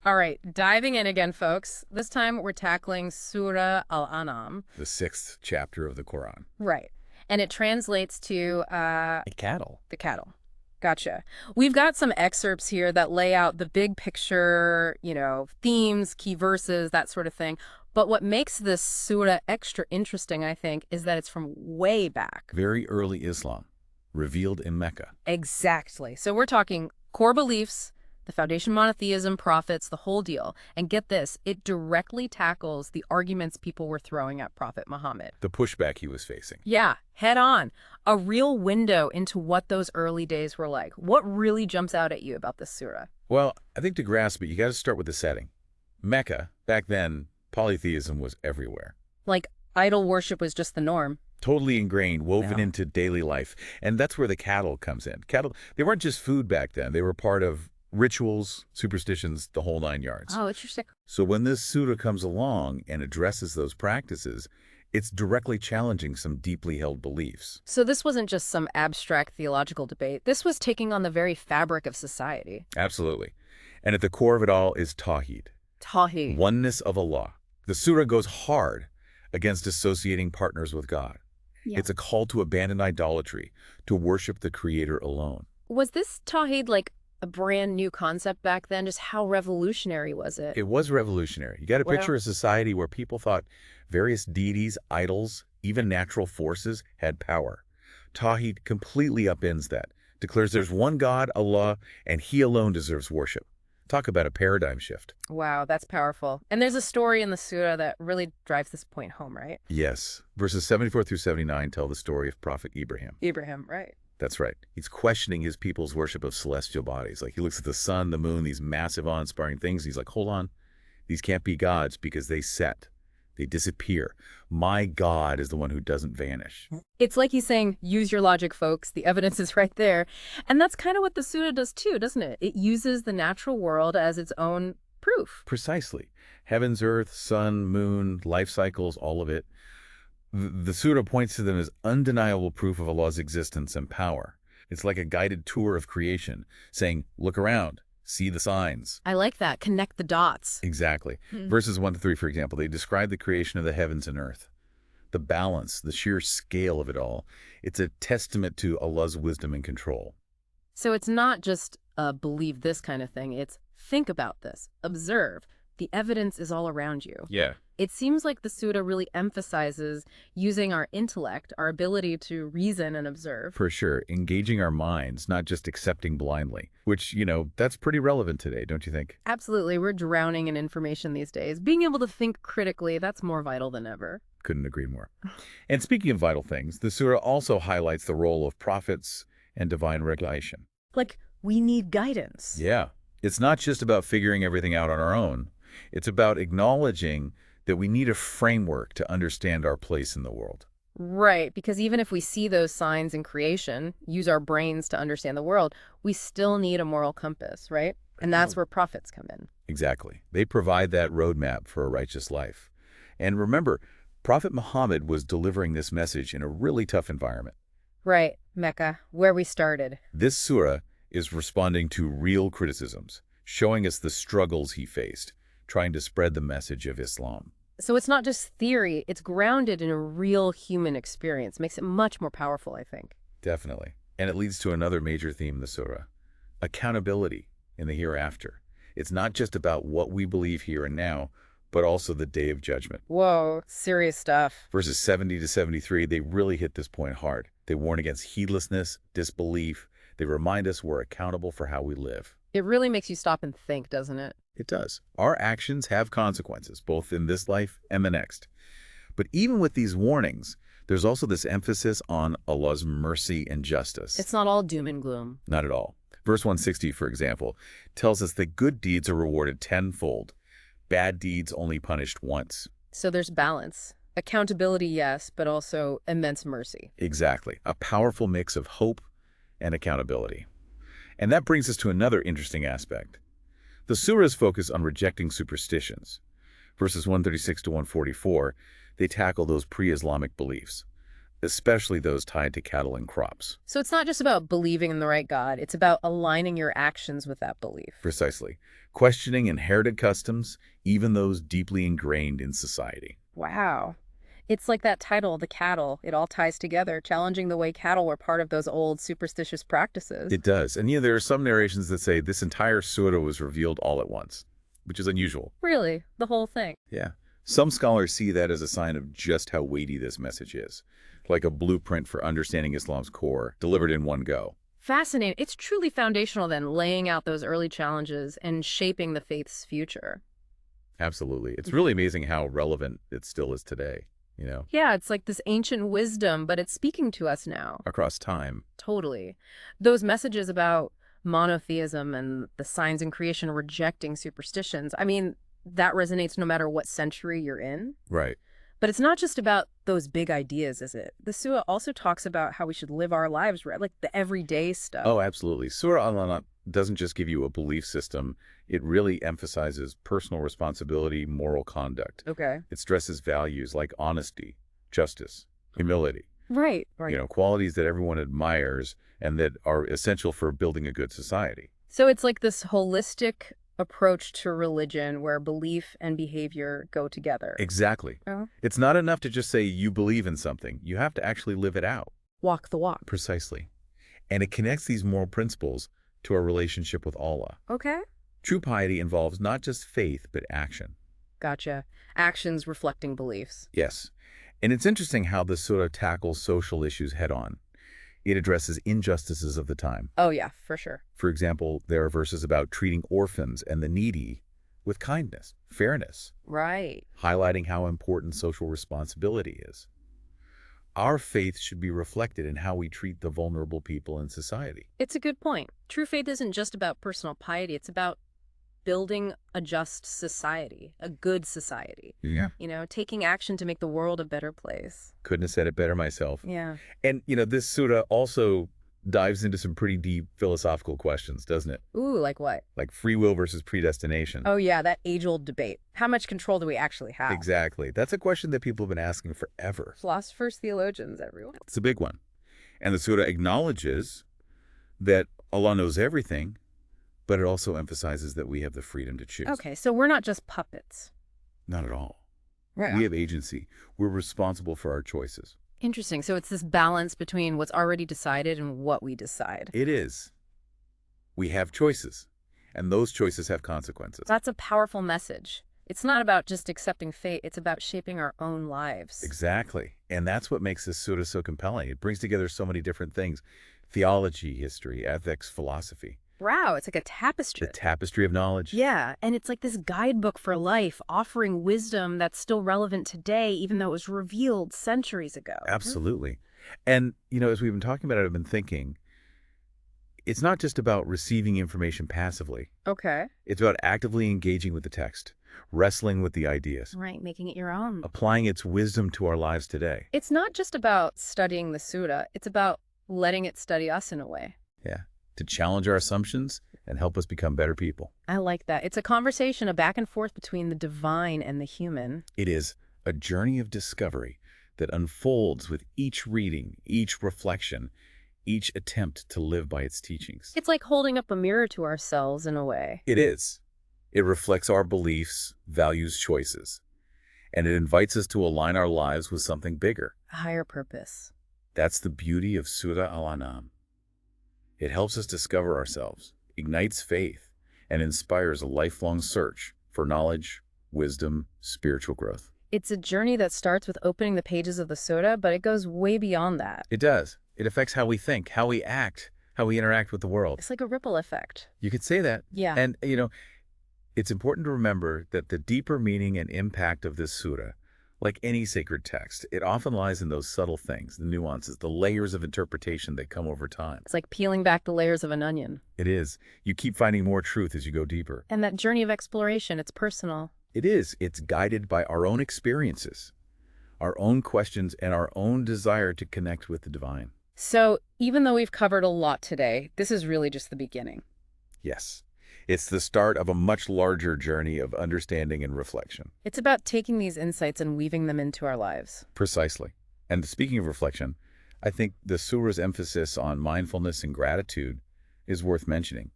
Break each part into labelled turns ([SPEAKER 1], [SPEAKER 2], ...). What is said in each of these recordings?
[SPEAKER 1] All right, diving in again, folks. This time we're tackling Surah Al-An'am.
[SPEAKER 2] The 6th chapter of the Quran.
[SPEAKER 1] Right. And it translates to
[SPEAKER 2] Cattle.
[SPEAKER 1] the cattle. Gotcha. We've got some excerpts here that lay out the big picture, themes, key verses, that sort of thing. But what makes this surah extra interesting, I think, is that it's from way back.
[SPEAKER 2] Very early Islam, revealed in Mecca.
[SPEAKER 1] Exactly. So we're talking core beliefs, the foundation monotheism, prophets, the whole deal. And get this, it directly tackles the arguments people were throwing at Prophet Muhammad.
[SPEAKER 2] The pushback he was facing.
[SPEAKER 1] Yeah, head on. A real window into what those early days were like. What really jumps out at you about this surah?
[SPEAKER 2] Well, I think to grasp it, you got to start with the setting. Mecca, back then, polytheism was everywhere.
[SPEAKER 1] Like, idol worship was just the norm.
[SPEAKER 2] Totally ingrained, woven
[SPEAKER 1] Yeah.
[SPEAKER 2] into daily life. And that's where the cattle comes in. Cattle, they weren't just food back then. They were part of rituals, superstitions, the whole 9 yards.
[SPEAKER 1] Oh, interesting.
[SPEAKER 2] So when this surah comes along and addresses those practices, it's directly challenging some deeply held beliefs.
[SPEAKER 1] So this wasn't just some abstract theological debate. This was taking on the very fabric of society.
[SPEAKER 2] Absolutely. And at the core of it all is Tawhid,
[SPEAKER 1] Tawhid.
[SPEAKER 2] oneness of Allah. The surah goes hard against associating partners with God.
[SPEAKER 1] Yeah.
[SPEAKER 2] It's a call to abandon idolatry, to worship the Creator alone.
[SPEAKER 1] Was this Tawhid like a brand new concept back then? Just how revolutionary was it?
[SPEAKER 2] It was revolutionary. You got to
[SPEAKER 1] Well-
[SPEAKER 2] picture a society where people thought various deities, idols, even natural forces had power. Tawhid completely upends that, declares there's one God, Allah, and He alone deserves worship. Talk about a paradigm shift.
[SPEAKER 1] Wow, that's powerful. And there's a story in the surah that really drives this point home, right?
[SPEAKER 2] Yes. Verses 74 through 79 tell the story of Prophet Ibrahim.
[SPEAKER 1] Ibrahim, right.
[SPEAKER 2] That's right. He's questioning his people's worship of celestial bodies. Like he looks at the sun, the moon, these massive, awe-inspiring things. He's like, hold on. These can't be gods because they set. They disappear. My God is the one who doesn't vanish.
[SPEAKER 1] It's like he's saying, use your logic, folks. The evidence is right there. And that's kind of what the surah does too, doesn't it? It uses the natural world as its own proof.
[SPEAKER 2] Precisely. Heavens, earth, sun, moon, life cycles, all of it. The surah points to them as undeniable proof of Allah's existence and power. It's like a guided tour of creation, saying, look around, see the signs.
[SPEAKER 1] I like that. Connect the dots.
[SPEAKER 2] Exactly. Verses 1 to 3, for example, they describe the creation of the heavens and earth. The balance, the sheer scale of it all. It's a testament to Allah's wisdom and control.
[SPEAKER 1] So it's not just believe this kind of thing. It's think about this, observe. The evidence is all around you.
[SPEAKER 2] Yeah.
[SPEAKER 1] It seems like the surah really emphasizes using our intellect, our ability to reason and observe.
[SPEAKER 2] For sure. Engaging our minds, not just accepting blindly, which, that's pretty relevant today, don't you think?
[SPEAKER 1] Absolutely. We're drowning in information these days. Being able to think critically, that's more vital than ever.
[SPEAKER 2] Couldn't agree more. And speaking of vital things, the surah also highlights the role of prophets and divine revelation.
[SPEAKER 1] Like, we need guidance.
[SPEAKER 2] Yeah. It's not just about figuring everything out on our own. It's about acknowledging that we need a framework to understand our place in the world.
[SPEAKER 1] Right, because even if we see those signs in creation, use our brains to understand the world, we still need a moral compass, right? And that's where prophets come in.
[SPEAKER 2] Exactly. They provide that roadmap for a righteous life. And remember, Prophet Muhammad was delivering this message in a really tough environment.
[SPEAKER 1] Right, Mecca, where we started.
[SPEAKER 2] This surah is responding to real criticisms, showing us the struggles he faced, trying to spread the message of Islam.
[SPEAKER 1] So it's not just theory, it's grounded in a real human experience. Makes it much more powerful, I think.
[SPEAKER 2] Definitely. And it leads to another major theme in the surah, accountability in the hereafter. It's not just about what we believe here and now, but also the day of judgment.
[SPEAKER 1] Whoa, serious stuff.
[SPEAKER 2] Verses 70 to 73, they really hit this point hard. They warn against heedlessness, disbelief. They remind us we're accountable for how we live.
[SPEAKER 1] It really makes you stop and think, doesn't it?
[SPEAKER 2] It does. Our actions have consequences, both in this life and the next. But even with these warnings, there's also this emphasis on Allah's mercy and justice.
[SPEAKER 1] It's not all doom and gloom.
[SPEAKER 2] Not at all. Verse 160, for example, tells us that good deeds are rewarded tenfold, bad deeds only punished once.
[SPEAKER 1] So there's balance. Accountability, yes, but also immense mercy.
[SPEAKER 2] Exactly. A powerful mix of hope and accountability. And that brings us to another interesting aspect. The surahs focus on rejecting superstitions. Verses 136 to 144, they tackle those pre-Islamic beliefs. especially those tied to cattle and crops.
[SPEAKER 1] So it's not just about believing in the right God, it's about aligning your actions with that belief.
[SPEAKER 2] Precisely. Questioning inherited customs, even those deeply ingrained in society.
[SPEAKER 1] Wow. It's like that title, The Cattle. It all ties together, challenging the way cattle were part of those old superstitious practices.
[SPEAKER 2] It does. And there are some narrations that say this entire surah was revealed all at once, which is unusual.
[SPEAKER 1] Really? The whole thing?
[SPEAKER 2] Yeah. Some scholars see that as a sign of just how weighty this message is, like a blueprint for understanding Islam's core, delivered in one go.
[SPEAKER 1] Fascinating. It's truly foundational then, laying out those early challenges and shaping the faith's future.
[SPEAKER 2] Absolutely. It's really amazing how relevant it still is today,
[SPEAKER 1] Yeah, it's like this ancient wisdom, but it's speaking to us now.
[SPEAKER 2] across time.
[SPEAKER 1] Totally. Those messages about monotheism and the signs in creation rejecting superstitions, I mean, that resonates no matter what century you're in.
[SPEAKER 2] Right.
[SPEAKER 1] But it's not just about those big ideas, is it? The Surah also talks about how we should live our lives, right? Like the everyday stuff.
[SPEAKER 2] Oh, absolutely. Surah Al-An'am doesn't just give you a belief system. It really emphasizes personal responsibility, moral conduct.
[SPEAKER 1] Okay.
[SPEAKER 2] It stresses values like honesty, justice, humility,
[SPEAKER 1] Right. Right.
[SPEAKER 2] qualities that everyone admires and that are essential for building a good society.
[SPEAKER 1] So it's like this holistic approach to religion where belief and behavior go together.
[SPEAKER 2] Exactly.
[SPEAKER 1] Oh.
[SPEAKER 2] It's not enough to just say you believe in something. You have to actually live it out.
[SPEAKER 1] Walk the walk.
[SPEAKER 2] Precisely. And it connects these moral principles to our relationship with Allah.
[SPEAKER 1] Okay.
[SPEAKER 2] True piety involves not just faith, but action.
[SPEAKER 1] Gotcha. Actions reflecting beliefs.
[SPEAKER 2] Yes. And it's interesting how this surah tackles social issues head on. It addresses injustices of the time.
[SPEAKER 1] Oh, yeah, for sure.
[SPEAKER 2] For example, there are verses about treating orphans and the needy with kindness, fairness,
[SPEAKER 1] Right.
[SPEAKER 2] highlighting how important social responsibility is. Our faith should be reflected in how we treat the vulnerable people in society.
[SPEAKER 1] It's a good point. True faith isn't just about personal piety. It's about building a just society, a good society.
[SPEAKER 2] Yeah.
[SPEAKER 1] Taking action to make the world a better place.
[SPEAKER 2] Couldn't have said it better myself.
[SPEAKER 1] Yeah.
[SPEAKER 2] And, this surah also dives into some pretty deep philosophical questions, doesn't it?
[SPEAKER 1] Ooh, like what?
[SPEAKER 2] Like free will versus predestination.
[SPEAKER 1] Oh, yeah, that age-old debate. How much control do we actually have?
[SPEAKER 2] Exactly. That's a question that people have been asking forever.
[SPEAKER 1] Philosophers, theologians, everyone.
[SPEAKER 2] It's a big one. And the surah acknowledges that Allah knows everything, but it also emphasizes that we have the freedom to choose.
[SPEAKER 1] Okay, so we're not just puppets.
[SPEAKER 2] Not at all.
[SPEAKER 1] Right.
[SPEAKER 2] We have agency. We're responsible for our choices.
[SPEAKER 1] Interesting. So it's this balance between what's already decided and what we decide.
[SPEAKER 2] It is. We have choices, and those choices have consequences.
[SPEAKER 1] That's a powerful message. It's not about just accepting fate. It's about shaping our own lives.
[SPEAKER 2] Exactly. And that's what makes this surah so compelling. It brings together so many different things: theology, history, ethics, philosophy.
[SPEAKER 1] Wow, it's like a tapestry.
[SPEAKER 2] The tapestry of knowledge.
[SPEAKER 1] Yeah, and it's like this guidebook for life, offering wisdom that's still relevant today, even though it was revealed centuries ago.
[SPEAKER 2] Absolutely. And, as we've been talking about it, I've been thinking, it's not just about receiving information passively.
[SPEAKER 1] Okay.
[SPEAKER 2] It's about actively engaging with the text, wrestling with the ideas,
[SPEAKER 1] Right, making it your own.
[SPEAKER 2] applying its wisdom to our lives today.
[SPEAKER 1] It's not just about studying the Surah. It's about letting it study us in a way.
[SPEAKER 2] Yeah. To challenge our assumptions and help us become better people.
[SPEAKER 1] I like that. It's a conversation, a back and forth between the divine and the human.
[SPEAKER 2] It is a journey of discovery that unfolds with each reading, each reflection, each attempt to live by its teachings.
[SPEAKER 1] It's like holding up a mirror to ourselves in a way.
[SPEAKER 2] It is. It reflects our beliefs, values, choices, and it invites us to align our lives with something bigger.
[SPEAKER 1] A higher purpose.
[SPEAKER 2] That's the beauty of Surah Al-An'am. It helps us discover ourselves, ignites faith, and inspires a lifelong search for knowledge, wisdom, spiritual growth.
[SPEAKER 1] It's a journey that starts with opening the pages of the Surah, but it goes way beyond that.
[SPEAKER 2] It does. It affects how we think, how we act, how we interact with the world.
[SPEAKER 1] It's like a ripple effect.
[SPEAKER 2] You could say that.
[SPEAKER 1] Yeah.
[SPEAKER 2] And, it's important to remember that the deeper meaning and impact of this surah, like any sacred text, it often lies in those subtle things, the nuances, the layers of interpretation that come over time.
[SPEAKER 1] It's like peeling back the layers of an onion.
[SPEAKER 2] It is. You keep finding more truth as you go deeper.
[SPEAKER 1] And that journey of exploration, it's personal.
[SPEAKER 2] It is. It's guided by our own experiences, our own questions, and our own desire to connect with the divine.
[SPEAKER 1] So even though we've covered a lot today, this is really just the beginning.
[SPEAKER 2] Yes. It's the start of a much larger journey of understanding and reflection.
[SPEAKER 1] It's about taking these insights and weaving them into our lives.
[SPEAKER 2] Precisely. And speaking of reflection, I think the surah's emphasis on mindfulness and gratitude is worth mentioning.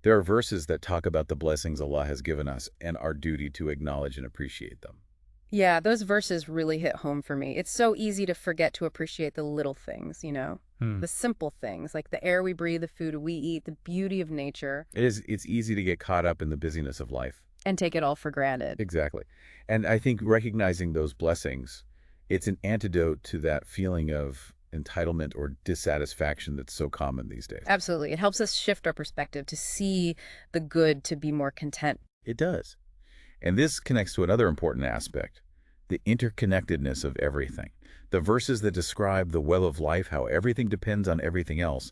[SPEAKER 2] There are verses that talk about the blessings Allah has given us and our duty to acknowledge and appreciate them.
[SPEAKER 1] Yeah, those verses really hit home for me. It's so easy to forget to appreciate the little things,
[SPEAKER 2] Hmm.
[SPEAKER 1] the simple things like the air we breathe, the food we eat, the beauty of nature,
[SPEAKER 2] It's easy to get caught up in the busyness of life.
[SPEAKER 1] and take it all for granted.
[SPEAKER 2] Exactly. And I think recognizing those blessings, it's an antidote to that feeling of entitlement or dissatisfaction that's so common these days.
[SPEAKER 1] Absolutely. It helps us shift our perspective to see the good, to be more content.
[SPEAKER 2] It does. And this connects to another important aspect, the interconnectedness of everything. The verses that describe the well of life, how everything depends on everything else,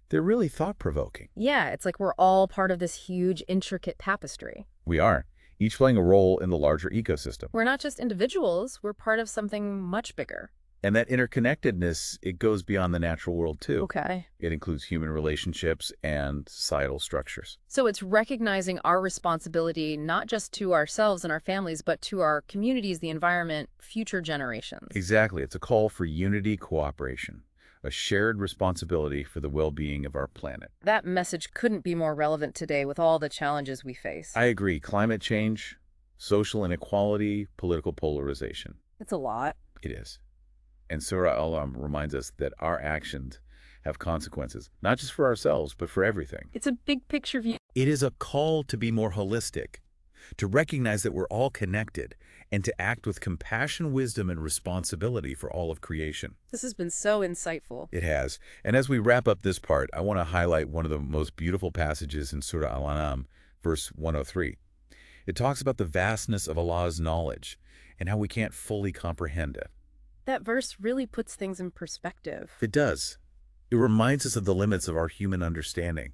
[SPEAKER 2] they're really thought-provoking.
[SPEAKER 1] Yeah, it's like we're all part of this huge, intricate tapestry.
[SPEAKER 2] We are, each playing a role in the larger ecosystem.
[SPEAKER 1] We're not just individuals, we're part of something much bigger.
[SPEAKER 2] And that interconnectedness, it goes beyond the natural world too.
[SPEAKER 1] Okay.
[SPEAKER 2] It includes human relationships and societal structures.
[SPEAKER 1] So it's recognizing our responsibility not just to ourselves and our families, but to our communities, the environment, future generations.
[SPEAKER 2] Exactly. It's a call for unity, cooperation, a shared responsibility for the well-being of our planet.
[SPEAKER 1] That message couldn't be more relevant today with all the challenges we face.
[SPEAKER 2] I agree. Climate change, social inequality, political polarization.
[SPEAKER 1] It's a lot.
[SPEAKER 2] It is. And Surah Al-An'am reminds us that our actions have consequences, not just for ourselves, but for everything.
[SPEAKER 1] It's a big picture view.
[SPEAKER 2] It is a call to be more holistic, to recognize that we're all connected, and to act with compassion, wisdom, and responsibility for all of creation.
[SPEAKER 1] This has been so insightful.
[SPEAKER 2] It has. And as we wrap up this part, I want to highlight one of the most beautiful passages in Surah Al-An'am, verse 103. It talks about the vastness of Allah's knowledge and how we can't fully comprehend it.
[SPEAKER 1] That verse really puts things in perspective.
[SPEAKER 2] It does. It reminds us of the limits of our human understanding,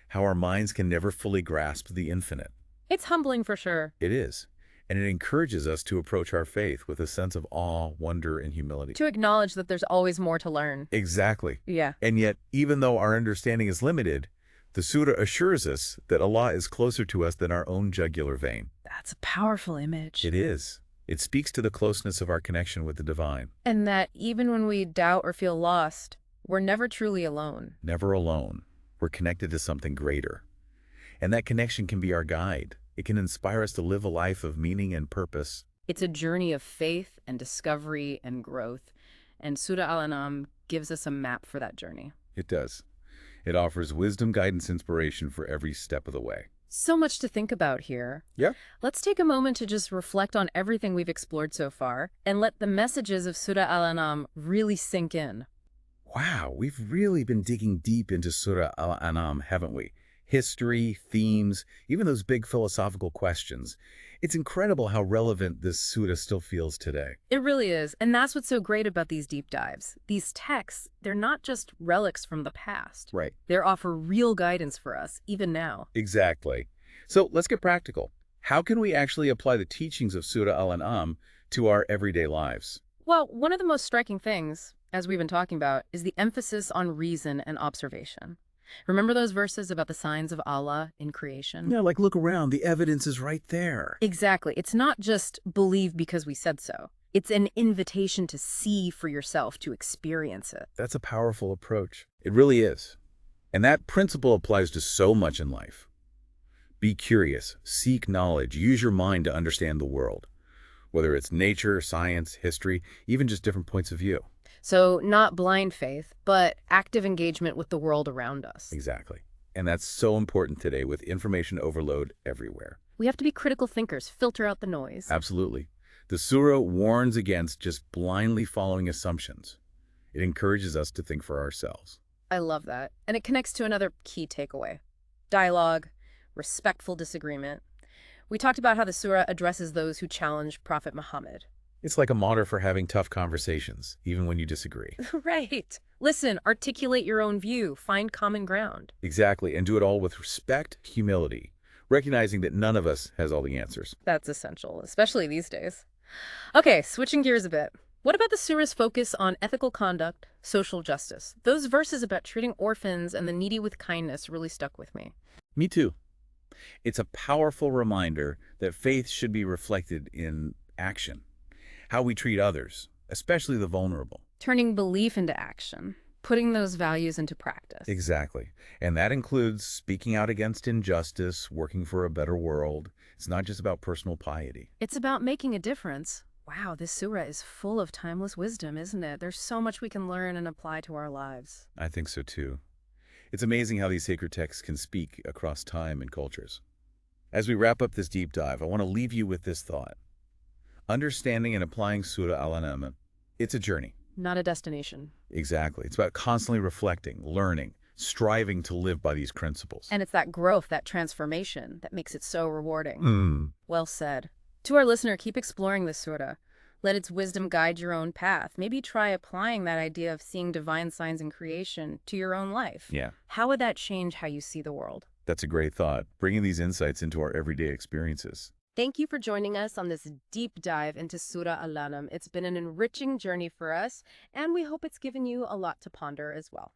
[SPEAKER 2] how our minds can never fully grasp the infinite.
[SPEAKER 1] It's humbling for sure.
[SPEAKER 2] It is. And it encourages us to approach our faith with a sense of awe, wonder, and humility.
[SPEAKER 1] To acknowledge that there's always more to learn.
[SPEAKER 2] Exactly.
[SPEAKER 1] Yeah.
[SPEAKER 2] And yet, even though our understanding is limited, the surah assures us that Allah is closer to us than our own jugular vein.
[SPEAKER 1] That's a powerful image.
[SPEAKER 2] It is. It speaks to the closeness of our connection with the divine.
[SPEAKER 1] And that even when we doubt or feel lost, we're never truly alone.
[SPEAKER 2] Never alone. We're connected to something greater. And that connection can be our guide. It can inspire us to live a life of meaning and purpose.
[SPEAKER 1] It's a journey of faith and discovery and growth. And Surah Al-An'am gives us a map for that journey.
[SPEAKER 2] It does. It offers wisdom, guidance, inspiration for every step of the way.
[SPEAKER 1] So much to think about here.
[SPEAKER 2] Yeah.
[SPEAKER 1] Let's take a moment to just reflect on everything we've explored so far and let the messages of Surah Al-An'am really sink in.
[SPEAKER 2] Wow, we've really been digging deep into Surah Al-An'am, haven't we? History, themes, even those big philosophical questions. It's incredible how relevant this surah still feels today.
[SPEAKER 1] It really is. And that's what's so great about these deep dives. These texts, they're not just relics from the past.
[SPEAKER 2] Right.
[SPEAKER 1] They offer real guidance for us, even now.
[SPEAKER 2] Exactly. So let's get practical. How can we actually apply the teachings of Surah Al-An'am to our everyday lives?
[SPEAKER 1] Well, one of the most striking things, as we've been talking about, is the emphasis on reason and observation. Remember those verses about the signs of Allah in creation?
[SPEAKER 2] Yeah, like look around. The evidence is right there.
[SPEAKER 1] Exactly. It's not just believe because we said so. It's an invitation to see for yourself, to experience it.
[SPEAKER 2] That's a powerful approach. It really is. And that principle applies to so much in life. Be curious, seek knowledge, use your mind to understand the world, whether it's nature, science, history, even just different points of view.
[SPEAKER 1] So not blind faith, but active engagement with the world around us.
[SPEAKER 2] Exactly. And that's so important today with information overload everywhere.
[SPEAKER 1] We have to be critical thinkers, filter out the noise.
[SPEAKER 2] Absolutely. The surah warns against just blindly following assumptions. It encourages us to think for ourselves.
[SPEAKER 1] I love that. And it connects to another key takeaway. Dialogue, respectful disagreement. We talked about how the surah addresses those who challenge Prophet Muhammad.
[SPEAKER 2] It's like a motto for having tough conversations, even when you disagree.
[SPEAKER 1] Right. Listen, articulate your own view, find common ground.
[SPEAKER 2] Exactly, and do it all with respect, humility, recognizing that none of us has all the answers.
[SPEAKER 1] That's essential, especially these days. Okay, switching gears a bit. What about the surah's focus on ethical conduct, social justice? Those verses about treating orphans and the needy with kindness really stuck with me.
[SPEAKER 2] Me too. It's a powerful reminder that faith should be reflected in action. How we treat others, especially the vulnerable.
[SPEAKER 1] Turning belief into action, putting those values into practice.
[SPEAKER 2] Exactly. And that includes speaking out against injustice, working for a better world. It's not just about personal piety.
[SPEAKER 1] It's about making a difference. Wow, this surah is full of timeless wisdom, isn't it? There's so much we can learn and apply to our lives.
[SPEAKER 2] I think so too. It's amazing how these sacred texts can speak across time and cultures. As we wrap up this deep dive, I want to leave you with this thought. Understanding and applying Surah Al-An'am, it's a journey.
[SPEAKER 1] Not a destination.
[SPEAKER 2] Exactly. It's about constantly reflecting, learning, striving to live by these principles.
[SPEAKER 1] And it's that growth, that transformation, that makes it so rewarding. Well said. To our listener, keep exploring this surah. Let its wisdom guide your own path. Maybe try applying that idea of seeing divine signs in creation to your own life.
[SPEAKER 2] Yeah.
[SPEAKER 1] How would that change how you see the world?
[SPEAKER 2] That's a great thought, bringing these insights into our everyday experiences.
[SPEAKER 1] Thank you for joining us on this deep dive into Surah Al-An'am. It's been an enriching journey for us, and we hope it's given you a lot to ponder as well.